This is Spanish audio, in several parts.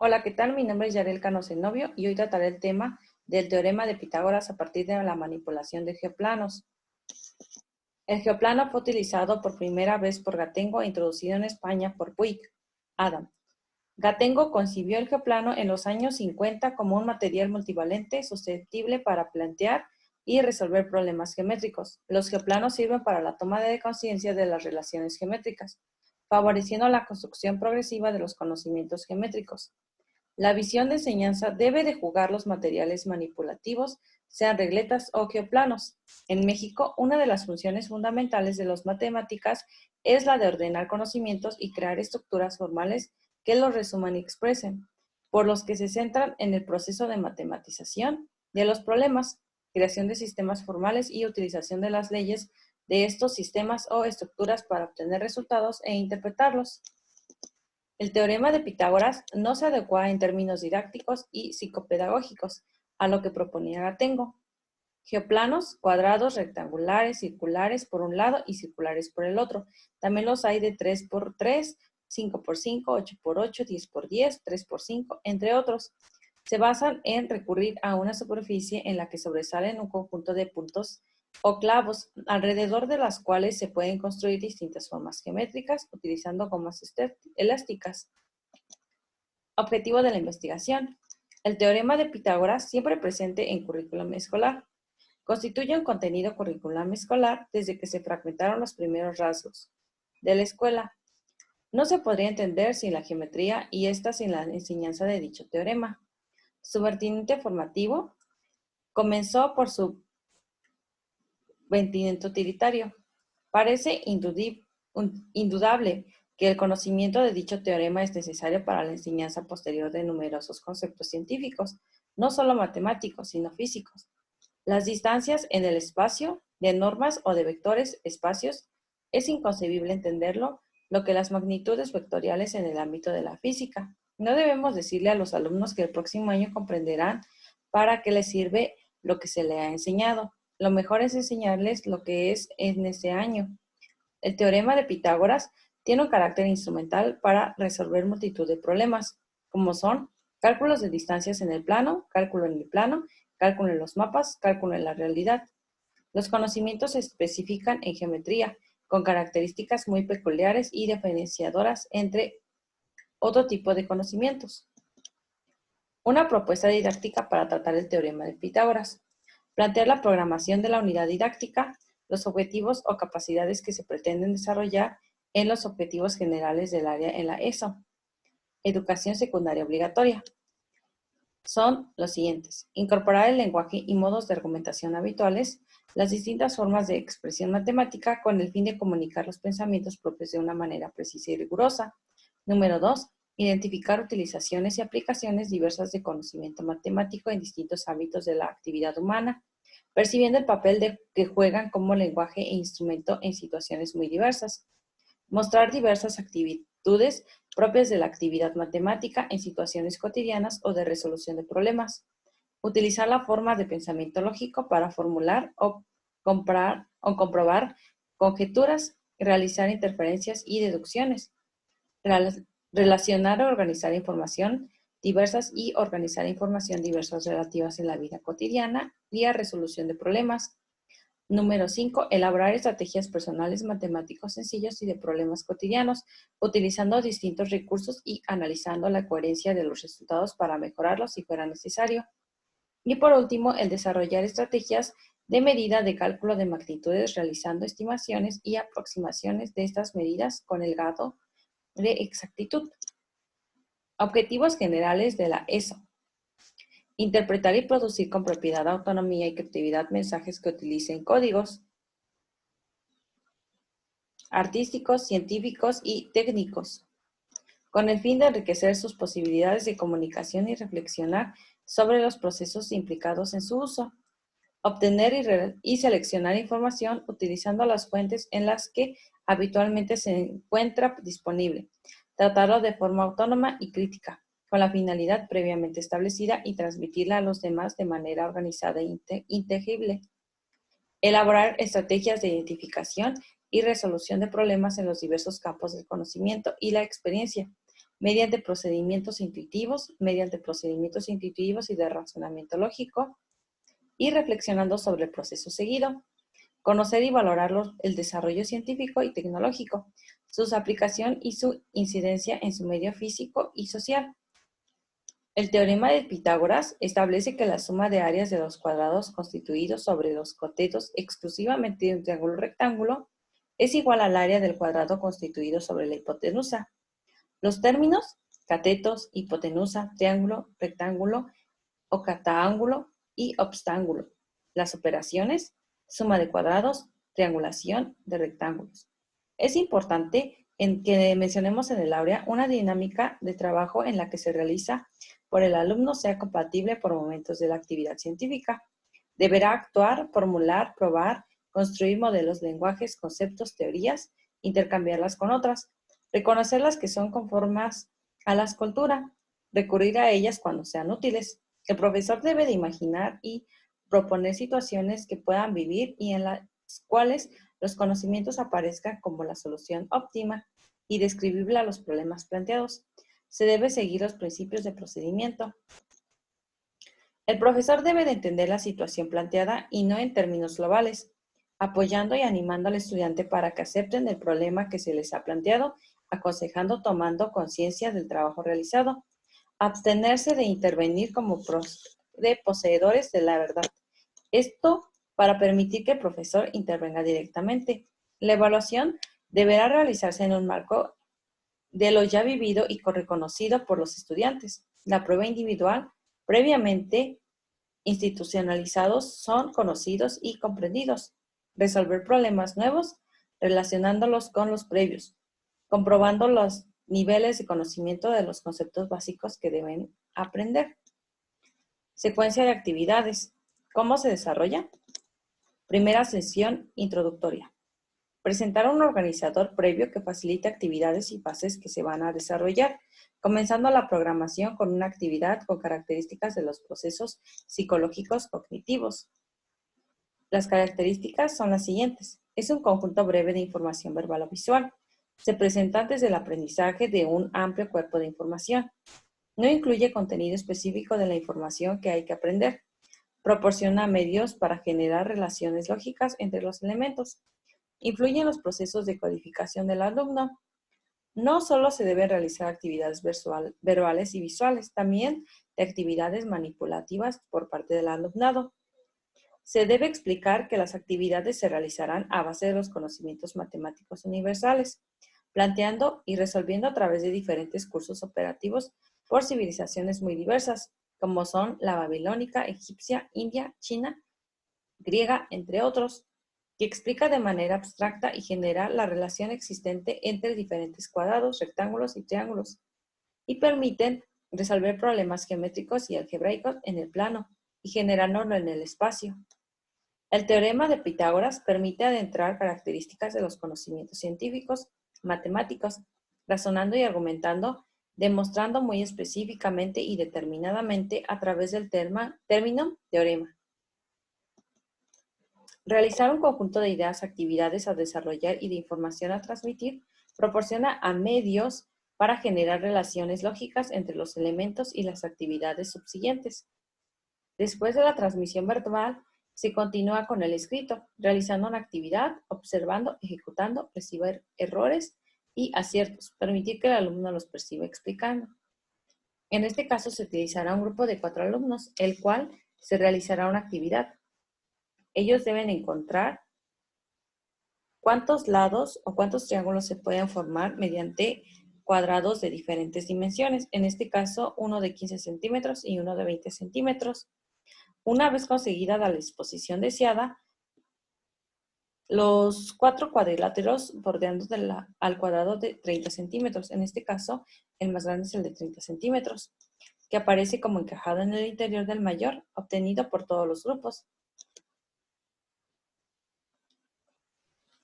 Hola, ¿qué tal? Mi nombre es Yarel Cano Zenobio y hoy trataré el tema del teorema de Pitágoras a partir de la manipulación de geoplanos. El geoplano fue utilizado por primera vez por Gatengo e introducido en España por Puig, Adam. Gatengo concibió el geoplano en los años 50 como un material multivalente susceptible para plantear y resolver problemas geométricos. Los geoplanos sirven para la toma de conciencia de las relaciones geométricas, favoreciendo la construcción progresiva de los conocimientos geométricos. La visión de enseñanza debe de jugar los materiales manipulativos, sean regletas o geoplanos. En México, una de las funciones fundamentales de las matemáticas es la de ordenar conocimientos y crear estructuras formales que los resuman y expresen, por los que se centran en el proceso de matematización de los problemas, creación de sistemas formales y utilización de las leyes de estos sistemas o estructuras para obtener resultados e interpretarlos. El teorema de Pitágoras no se adecua en términos didácticos y psicopedagógicos a lo que proponía Gatengo. Geoplanos, cuadrados, rectangulares, circulares por un lado y circulares por el otro. También los hay de 3 por 3, 5 por 5, 8 por 8, 10 por 10, 3 por 5, entre otros. Se basan en recurrir a una superficie en la que sobresalen un conjunto de puntos o clavos, alrededor de las cuales se pueden construir distintas formas geométricas utilizando gomas elásticas. Objetivo de la investigación. El teorema de Pitágoras, siempre presente en currículum escolar, constituye un contenido curricular escolar desde que se fragmentaron los primeros rasgos de la escuela. No se podría entender sin la geometría y esta sin la enseñanza de dicho teorema. Su vertiente formativo comenzó por su vertiente utilitario. Parece indudable que el conocimiento de dicho teorema es necesario para la enseñanza posterior de numerosos conceptos científicos, no solo matemáticos, sino físicos. Las distancias en el espacio, de normas o de vectores espacios, es inconcebible entenderlo, lo que las magnitudes vectoriales en el ámbito de la física. No debemos decirle a los alumnos que el próximo año comprenderán para qué les sirve lo que se le ha enseñado. Lo mejor es enseñarles lo que es en ese año. El teorema de Pitágoras tiene un carácter instrumental para resolver multitud de problemas, como son cálculos de distancias en el plano, cálculo en el plano, cálculo en los mapas, cálculo en la realidad. Los conocimientos se especifican en geometría, con características muy peculiares y diferenciadoras entre otro tipo de conocimientos. Una propuesta didáctica para tratar el teorema de Pitágoras. Plantear la programación de la unidad didáctica, los objetivos o capacidades que se pretenden desarrollar en los objetivos generales del área en la ESO. Educación secundaria obligatoria. Son los siguientes: incorporar el lenguaje y modos de argumentación habituales, las distintas formas de expresión matemática con el fin de comunicar los pensamientos propios de una manera precisa y rigurosa. Número 2. Identificar utilizaciones y aplicaciones diversas de conocimiento matemático en distintos ámbitos de la actividad humana, percibiendo el papel que juegan como lenguaje e instrumento en situaciones muy diversas. Mostrar diversas actitudes propias de la actividad matemática en situaciones cotidianas o de resolución de problemas. Utilizar la forma de pensamiento lógico para formular o comprobar conjeturas, realizar inferencias y deducciones. Relacionar o organizar información diversas y organizar información diversas relativas en la vida cotidiana y a resolución de problemas. Número 5. Elaborar estrategias personales matemáticos sencillos y de problemas cotidianos, utilizando distintos recursos y analizando la coherencia de los resultados para mejorarlos si fuera necesario. Y por último, el desarrollar estrategias de medida de cálculo de magnitudes, realizando estimaciones y aproximaciones de estas medidas con el grado de exactitud. Objetivos generales de la ESO. Interpretar y producir con propiedad, autonomía y creatividad mensajes que utilicen códigos artísticos, científicos y técnicos, con el fin de enriquecer sus posibilidades de comunicación y reflexionar sobre los procesos implicados en su uso. Obtener y seleccionar información utilizando las fuentes en las que habitualmente se encuentra disponible. Tratarlo de forma autónoma y crítica, con la finalidad previamente establecida y transmitirla a los demás de manera organizada e inteligible. Elaborar estrategias de identificación y resolución de problemas en los diversos campos del conocimiento y la experiencia, mediante procedimientos intuitivos y de razonamiento lógico, y reflexionando sobre el proceso seguido. Conocer y valorar el desarrollo científico y tecnológico, su aplicación y su incidencia en su medio físico y social. El teorema de Pitágoras establece que la suma de áreas de los cuadrados constituidos sobre los catetos exclusivamente de un triángulo rectángulo es igual al área del cuadrado constituido sobre la hipotenusa. Los términos catetos, hipotenusa, triángulo, rectángulo o cataángulo y obstángulo. Las operaciones, suma de cuadrados, triangulación de rectángulos. Es importante que mencionemos en el área una dinámica de trabajo en la que se realiza por el alumno sea compatible por momentos de la actividad científica. Deberá actuar, formular, probar, construir modelos, lenguajes, conceptos, teorías, intercambiarlas con otras, reconocer las que son conformes a la escultura, recurrir a ellas cuando sean útiles. El profesor debe de imaginar y proponer situaciones que puedan vivir y en las cuales los conocimientos aparezcan como la solución óptima y describible a los problemas planteados. Se debe seguir los principios de procedimiento. El profesor debe de entender la situación planteada y no en términos globales, apoyando y animando al estudiante para que acepten el problema que se les ha planteado, aconsejando tomando conciencia del trabajo realizado. Abstenerse de intervenir como poseedores de la verdad. Esto para permitir que el profesor intervenga directamente. La evaluación deberá realizarse en un marco de lo ya vivido y reconocido por los estudiantes. La prueba individual, previamente institucionalizados, son conocidos y comprendidos. Resolver problemas nuevos relacionándolos con los previos, comprobando los niveles de conocimiento de los conceptos básicos que deben aprender. Secuencia de actividades. ¿Cómo se desarrolla? Primera sesión introductoria. Presentar un organizador previo que facilite actividades y fases que se van a desarrollar, comenzando la programación con una actividad con características de los procesos psicológicos cognitivos. Las características son las siguientes. Es un conjunto breve de información verbal o visual. Se presenta antes del aprendizaje de un amplio cuerpo de información. No incluye contenido específico de la información que hay que aprender. Proporciona medios para generar relaciones lógicas entre los elementos. Influye en los procesos de codificación del alumno. No solo se deben realizar actividades verbales y visuales, también de actividades manipulativas por parte del alumnado. Se debe explicar que las actividades se realizarán a base de los conocimientos matemáticos universales, planteando y resolviendo a través de diferentes cursos operativos por civilizaciones muy diversas, como son la babilónica, egipcia, india, china, griega, entre otros, que explica de manera abstracta y general la relación existente entre diferentes cuadrados, rectángulos y triángulos, y permiten resolver problemas geométricos y algebraicos en el plano y generándolo en el espacio. El teorema de Pitágoras permite adentrar características de los conocimientos científicos, matemáticos, razonando y argumentando, demostrando muy específicamente y determinadamente a través del término teorema. Realizar un conjunto de ideas, actividades a desarrollar y de información a transmitir proporciona a medios para generar relaciones lógicas entre los elementos y las actividades subsiguientes. Después de la transmisión verbal, se continúa con el escrito, realizando una actividad, observando, ejecutando, recibir errores y aciertos, permitir que el alumno los perciba explicando. En este caso se utilizará un grupo de 4 alumnos, el cual se realizará una actividad. Ellos deben encontrar cuántos lados o cuántos triángulos se pueden formar mediante cuadrados de diferentes dimensiones. En este caso, uno de 15 centímetros y uno de 20 centímetros. Una vez conseguida la disposición deseada, los 4 cuadriláteros bordeando al cuadrado de 30 centímetros. En este caso, el más grande es el de 30 centímetros, que aparece como encajado en el interior del mayor, obtenido por todos los grupos.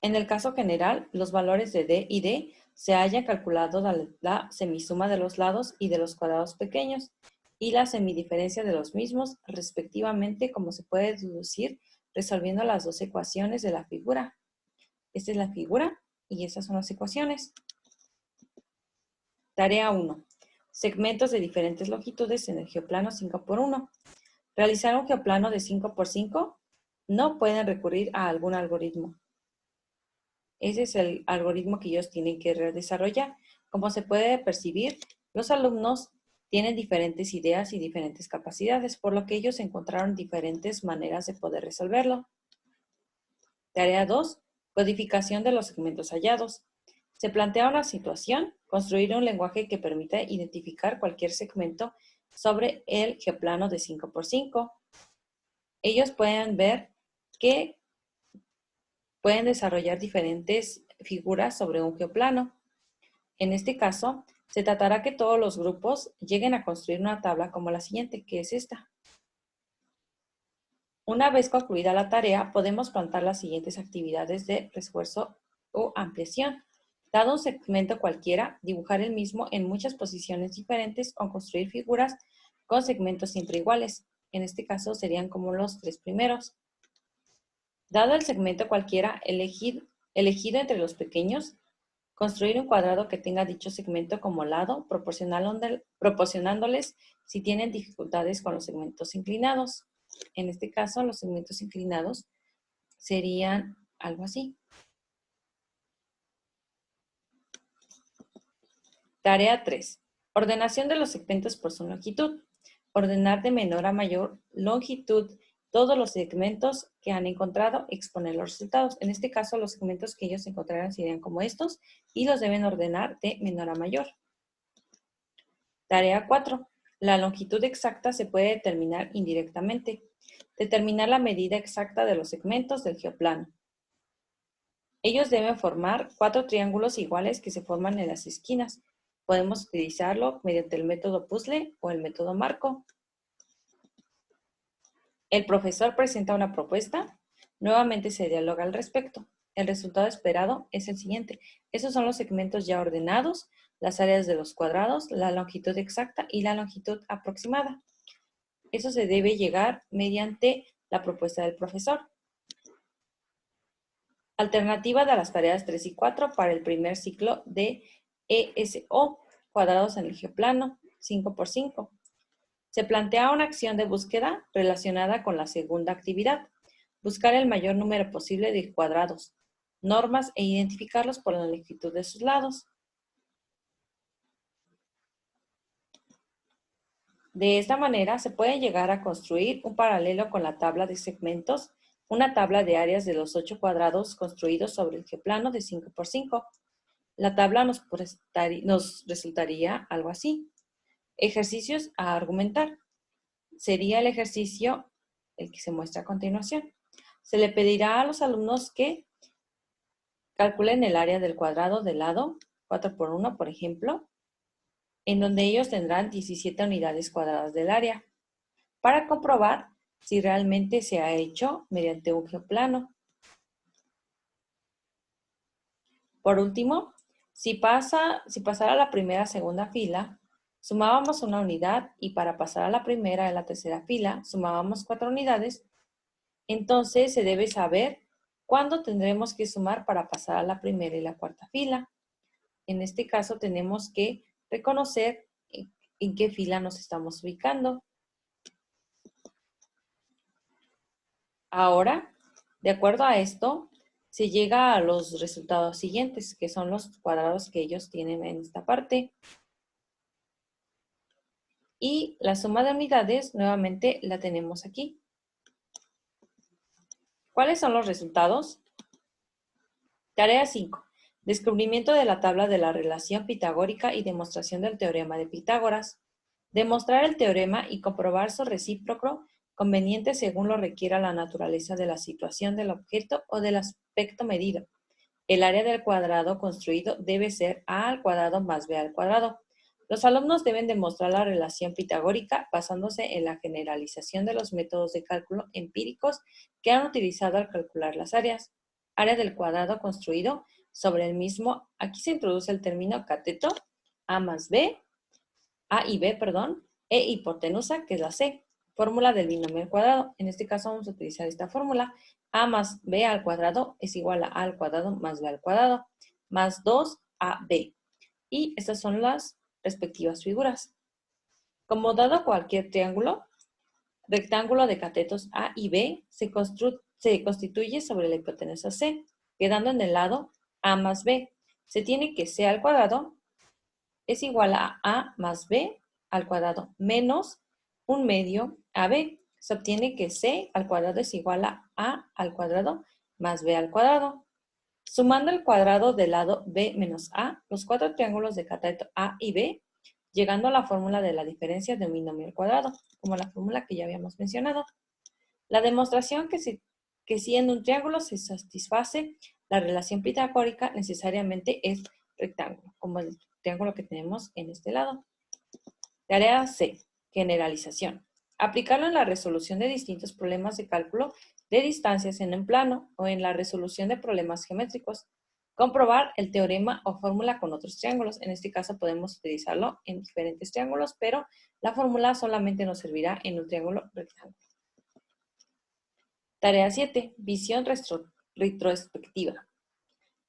En el caso general, los valores de D y D se hayan calculado la semisuma de los lados y de los cuadrados pequeños y la semidiferencia de los mismos, respectivamente, como se puede deducir resolviendo las dos ecuaciones de la figura. Esta es la figura y estas son las ecuaciones. Tarea 1. segmentos de diferentes longitudes en el geoplano 5×1. Realizar un geoplano de 5×5 no pueden recurrir a algún algoritmo. Ese es el algoritmo que ellos tienen que desarrollar. Como se puede percibir, los alumnos tienen diferentes ideas y diferentes capacidades, por lo que ellos encontraron diferentes maneras de poder resolverlo. Tarea 2. Codificación de los segmentos hallados. Se plantea una situación, construir un lenguaje que permita identificar cualquier segmento sobre el geoplano de 5×5. Ellos pueden ver que pueden desarrollar diferentes figuras sobre un geoplano. En este caso, se tratará que todos los grupos lleguen a construir una tabla como la siguiente, que es esta. Una vez concluida la tarea, podemos plantear las siguientes actividades de refuerzo o ampliación. Dado un segmento cualquiera, dibujar el mismo en muchas posiciones diferentes o construir figuras con segmentos siempre iguales. En este caso serían como los 3 primeros. Dado el segmento cualquiera elegido entre los pequeños, construir un cuadrado que tenga dicho segmento como lado, proporcionándoles si tienen dificultades con los segmentos inclinados. En este caso, los segmentos inclinados serían algo así. Tarea 3. Ordenación de los segmentos por su longitud. Ordenar de menor a mayor longitud todos los segmentos que han encontrado, exponer los resultados. En este caso, los segmentos que ellos encontrarán serían como estos y los deben ordenar de menor a mayor. Tarea 4. La longitud exacta se puede determinar indirectamente. Determinar la medida exacta de los segmentos del geoplano. Ellos deben formar 4 triángulos iguales que se forman en las esquinas. Podemos utilizarlo mediante el método puzzle o el método marco. El profesor presenta una propuesta. Nuevamente se dialoga al respecto. El resultado esperado es el siguiente. Esos son los segmentos ya ordenados, las áreas de los cuadrados, la longitud exacta y la longitud aproximada. Eso se debe llegar mediante la propuesta del profesor. Alternativa de las tareas 3 y 4 para el primer ciclo de ESO, cuadrados en el geoplano, 5×5. Se plantea una acción de búsqueda relacionada con la segunda actividad. Buscar el mayor número posible de cuadrados, normas e identificarlos por la longitud de sus lados. De esta manera se puede llegar a construir un paralelo con la tabla de segmentos, una tabla de áreas de los 8 cuadrados construidos sobre el geoplano de 5×5. La tabla nos resultaría algo así. Ejercicios a argumentar. Sería el ejercicio el que se muestra a continuación. Se le pedirá a los alumnos que calculen el área del cuadrado del lado 4×1, por ejemplo, en donde ellos tendrán 17 unidades cuadradas del área, para comprobar si realmente se ha hecho mediante un geoplano. Por último, si pasara a la primera segunda fila, sumábamos una unidad y para pasar a la primera y la tercera fila sumábamos 4 unidades, entonces se debe saber cuándo tendremos que sumar para pasar a la primera y la cuarta fila. En este caso tenemos que reconocer en qué fila nos estamos ubicando. Ahora, de acuerdo a esto, se llega a los resultados siguientes, que son los cuadrados que ellos tienen en esta parte. Y la suma de unidades, nuevamente, la tenemos aquí. ¿Cuáles son los resultados? Tarea 5. Descubrimiento de la tabla de la relación pitagórica y demostración del teorema de Pitágoras. Demostrar el teorema y comprobar su recíproco conveniente según lo requiera la naturaleza de la situación del objeto o del aspecto medido. El área del cuadrado construido debe ser a al cuadrado más b al cuadrado. Los alumnos deben demostrar la relación pitagórica basándose en la generalización de los métodos de cálculo empíricos que han utilizado al calcular las áreas. Área del cuadrado construido sobre el mismo. Aquí se introduce el término cateto, A y B, e hipotenusa, que es la C. Fórmula del binomio al cuadrado. En este caso vamos a utilizar esta fórmula. A más B al cuadrado es igual a al cuadrado más B al cuadrado, más 2AB. Y estas son las respectivas figuras. Como dado cualquier triángulo, rectángulo de catetos A y B se constituye sobre la hipotenusa C, quedando en el lado A más B. Se tiene que C al cuadrado es igual a más B al cuadrado menos 1/2 AB. Se obtiene que C al cuadrado es igual a al cuadrado más B al cuadrado. Sumando el cuadrado del lado B menos A, los cuatro triángulos de cateto A y B, llegando a la fórmula de la diferencia de un binomio al cuadrado, como la fórmula que ya habíamos mencionado. La demostración que si en un triángulo se satisface la relación pitagórica necesariamente es rectángulo, como el triángulo que tenemos en este lado. Tarea C. Generalización. Aplicarlo en la resolución de distintos problemas de cálculo de distancias en un plano o en la resolución de problemas geométricos. Comprobar el teorema o fórmula con otros triángulos. En este caso podemos utilizarlo en diferentes triángulos, pero la fórmula solamente nos servirá en un triángulo rectángulo. Tarea 7. Visión retrospectiva.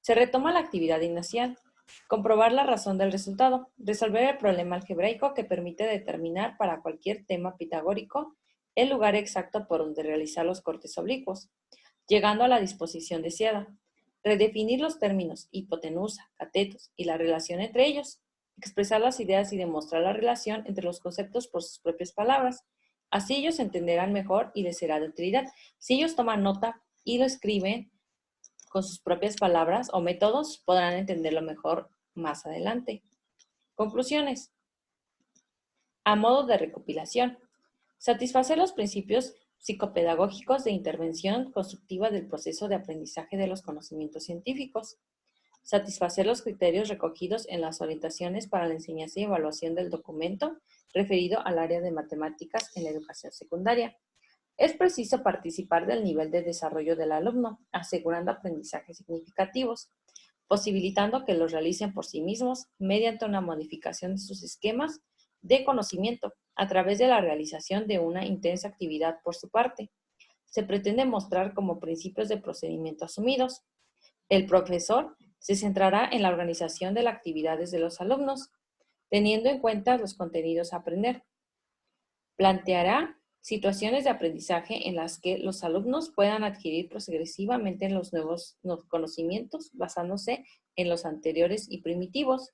Se retoma la actividad inicial. Comprobar la razón del resultado. Resolver el problema algebraico que permite determinar para cualquier tema pitagórico el lugar exacto por donde realizar los cortes oblicuos, llegando a la disposición deseada. Redefinir los términos hipotenusa, catetos y la relación entre ellos. Expresar las ideas y demostrar la relación entre los conceptos por sus propias palabras. Así ellos entenderán mejor y les será de utilidad. Si ellos toman nota y lo escriben con sus propias palabras o métodos, podrán entenderlo mejor más adelante. Conclusiones. A modo de recopilación. Satisfacer los principios psicopedagógicos de intervención constructiva del proceso de aprendizaje de los conocimientos científicos. Satisfacer los criterios recogidos en las orientaciones para la enseñanza y evaluación del documento referido al área de matemáticas en la educación secundaria. Es preciso participar del nivel de desarrollo del alumno, asegurando aprendizajes significativos, posibilitando que los realicen por sí mismos mediante una modificación de sus esquemas de conocimiento a través de la realización de una intensa actividad por su parte. Se pretende mostrar como principios de procedimiento asumidos. El profesor se centrará en la organización de las actividades de los alumnos, teniendo en cuenta los contenidos a aprender. Planteará situaciones de aprendizaje en las que los alumnos puedan adquirir progresivamente los nuevos conocimientos basándose en los anteriores y primitivos.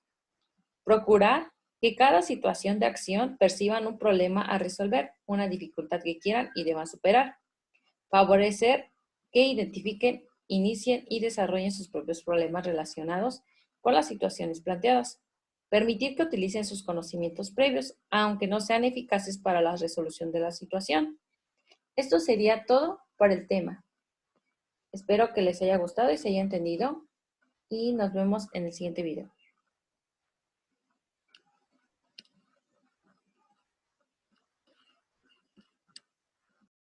Procurar que cada situación de acción perciban un problema a resolver, una dificultad que quieran y deban superar. Favorecer que identifiquen, inicien y desarrollen sus propios problemas relacionados con las situaciones planteadas. Permitir que utilicen sus conocimientos previos, aunque no sean eficaces para la resolución de la situación. Esto sería todo por el tema. Espero que les haya gustado y se haya entendido y nos vemos en el siguiente video.